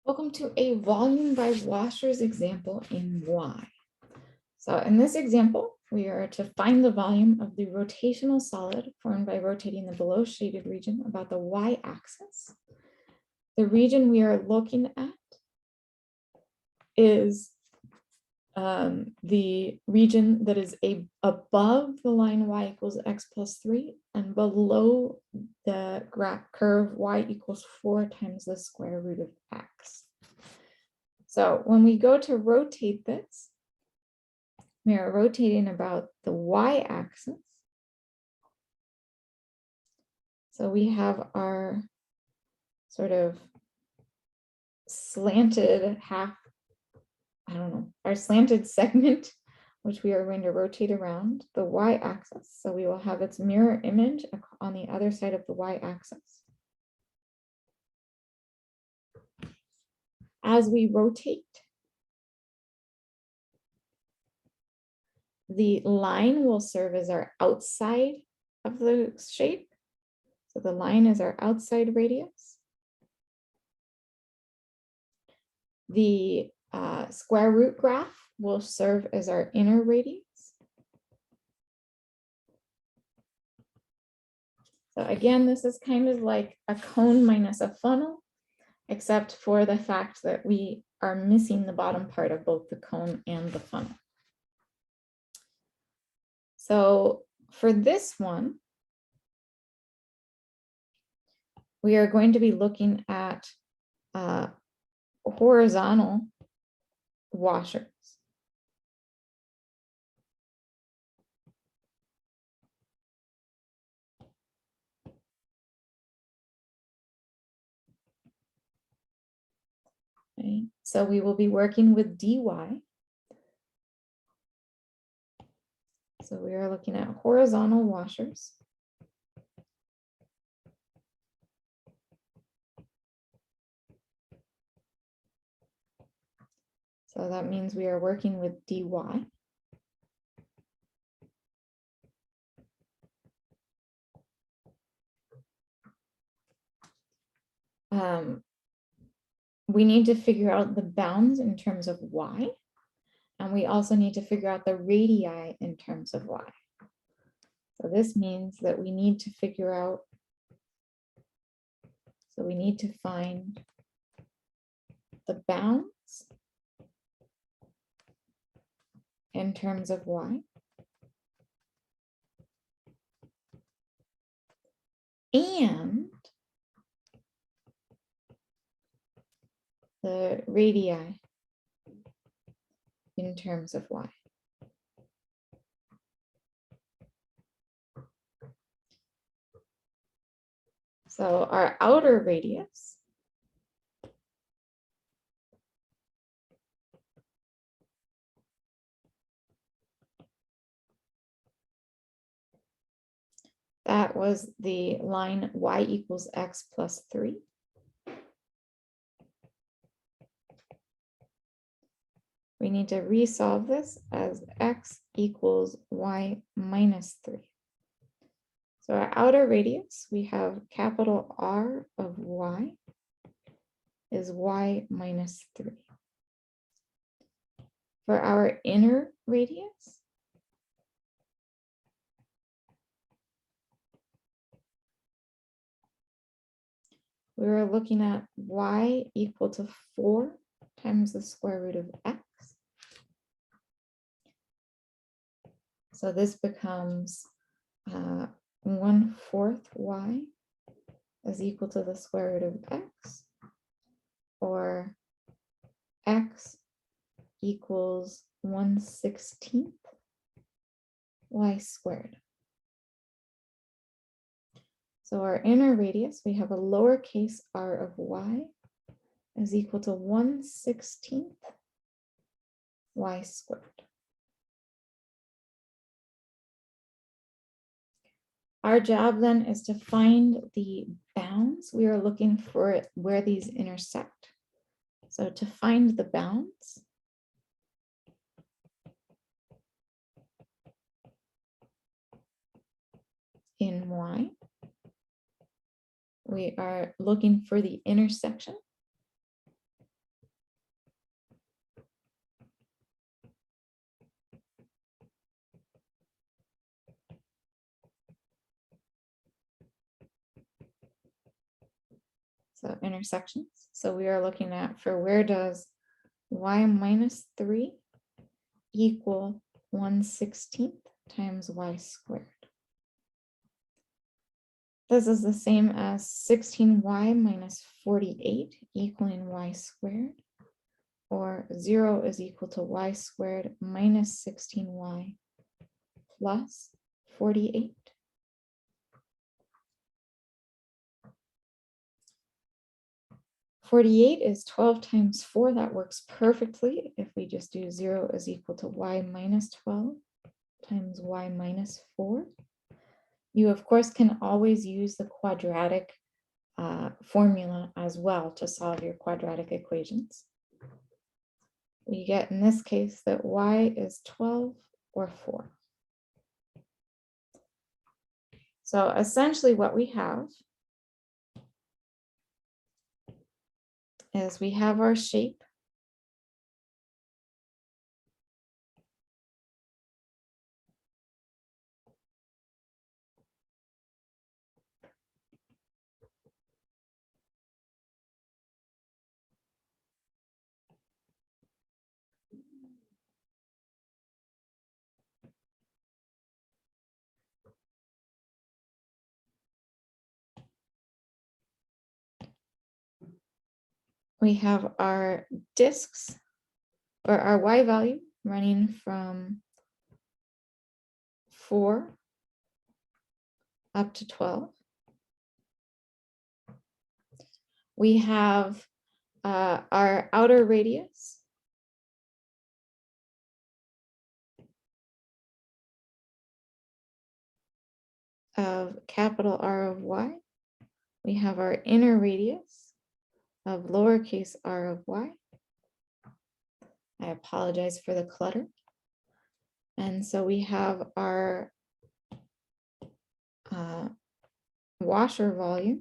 Welcome to a volume by washers example in Y. So in this example, we are to find the volume of the rotational solid formed by rotating the below shaded region about the Y-axis. The region we are looking at is the region that is above the line y equals x plus 3 and below the graph curve y equals 4 times the square root of x. So when we go to rotate this, we are rotating about the y-axis. So we have our sort of slanted our slanted segment, which we are going to rotate around the y-axis. So we will have its mirror image on the other side of the y-axis. As we rotate, the line will serve as our outside of the shape. So the line is our outside radius. The square root graph will serve as our inner radius. So again, this is kind of like a cone minus a funnel, except for the fact that we are missing the bottom part of both the cone and the funnel. So for this one, we are going to be looking at horizontal washers. Okay. So we will be working with dy. So we are looking at horizontal washers. So that means we are working with dy. We need to figure out the bounds in terms of y, and we also need to figure out the radii in terms of y. So this means that we need to figure out, so we need to find the bounds in terms of y, and the radii in terms of y. So our outer radius that was the line y equals x plus 3. We need to resolve this as x equals y minus 3. So our outer radius, we have capital R of y is y minus 3. For our inner radius, we were looking at y equal to 4 times the square root of x. So this becomes 1/4 y is equal to the square root of x, or x equals 1/16 y squared. So our inner radius, we have a lowercase r of y is equal to 1/16 y squared. Our job then is to find the bounds. We are looking for where these intersect. So to find the bounds, in y, we are looking for the intersection so intersections. So we are looking at for where does y minus 3 equal 1/16 times y squared. This is the same as 16y minus 48 equaling y squared, or 0 is equal to y squared minus 16y plus 48. (48) is 12 times 4. That works perfectly if we just do 0 is equal to y minus 12 times y minus 4. You, of course, can always use the quadratic formula as well to solve your quadratic equations. We get in this case that y is 12 or 4. So essentially what we have is we have our shape. We have our disks, or our y value, running from 4 up to 12. We have our outer radius of capital R of y. We have our inner radius of lowercase r of y. I apologize for the clutter. And so we have our washer volume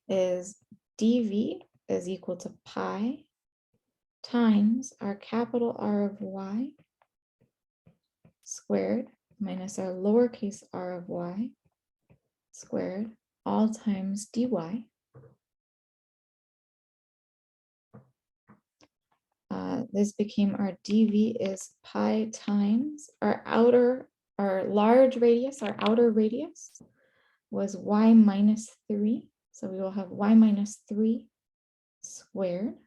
is dV is equal to pi times our capital R of y squared minus our lowercase r of y squared, all times dy. This became our dV is pi times our large radius, our outer radius was y minus 3. So we will have y minus 3 squared.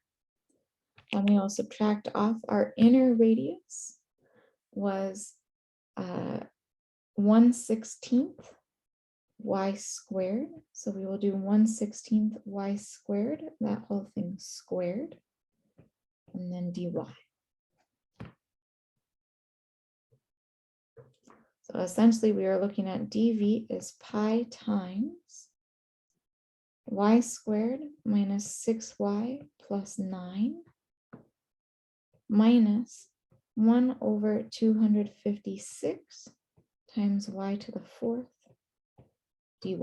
And we will subtract off our inner radius was 1/16 y squared. So we will do 1/16 y squared, that whole thing squared, and then dy. So essentially we are looking at dV is pi times y squared minus 6y plus 9 minus 1/256 times y to the 4th dy.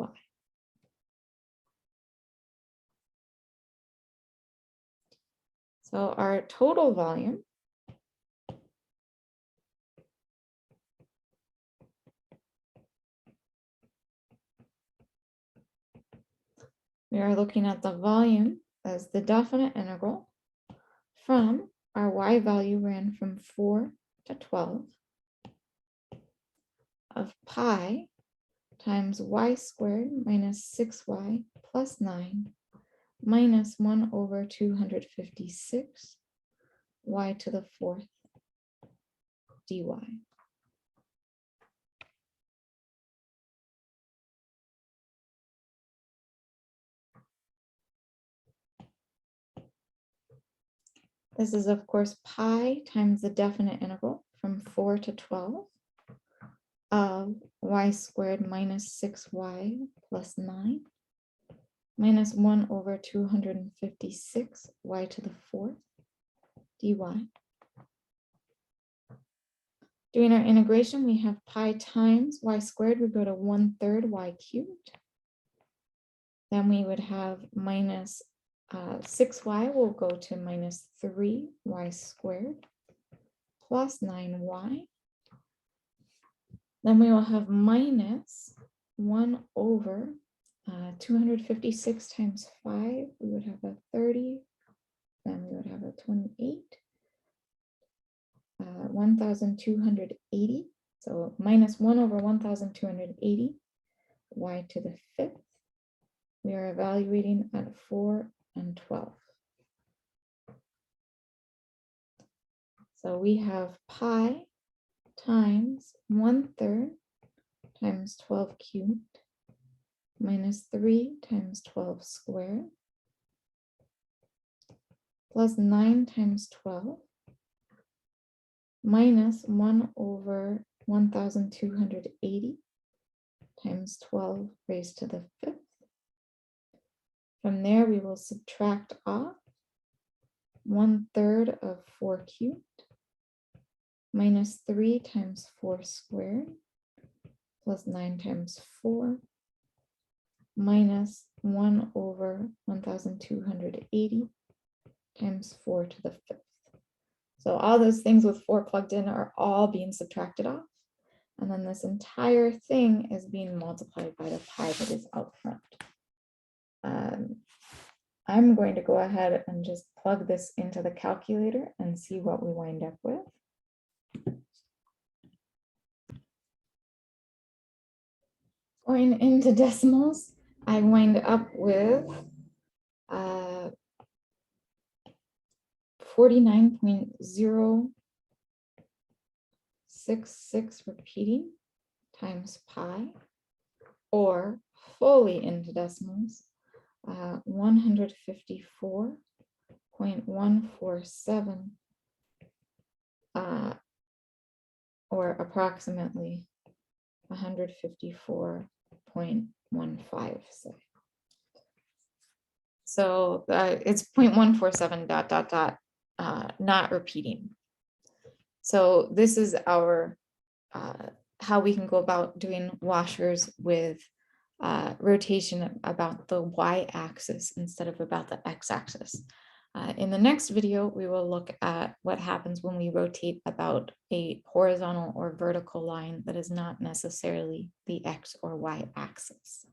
So our total volume we are looking at the volume as the definite integral from our y value ran from 4 to 12 of pi times y squared minus 6y plus 9 minus 1/256 y to the 4th dy. This is, of course, pi times the definite integral from 4 to 12 of y squared minus 6y plus 9 minus 1/256 y to the 4th dy. Doing our integration, we have pi times y squared would go to 1/3 y cubed. Then we would have minus 6y will go to minus 3y squared plus 9y Then we will have minus 1 over 256 times 5. We would have a 30. Then we would have a 28. 1,280. So minus 1 over 1,280. Y to the 5th. We are evaluating at 4 and 12. So we have pi times 1/3 times 12 cubed minus 3 times 12 squared plus 9 times 12 minus 1 over 1,280 times 12 raised to the 5th. From there, we will subtract off 1/3 of 4 cubed minus 3 times 4 squared plus 9 times 4 minus 1 over 1,280 times 4 to the 5th. So all those things with 4 plugged in are all being subtracted off. And then this entire thing is being multiplied by the pi that is out front. I'm going to go ahead and just plug this into the calculator and see what we wind up with. Going into decimals, I wind up with 49.066 repeating times pi, or fully into decimals, 154.147, or approximately 154.15. So it's 0.147 ... not repeating. So this is our how we can go about doing washers with rotation about the y-axis instead of about the x-axis. In the next video, we will look at what happens when we rotate about a horizontal or vertical line that is not necessarily the x or y axis.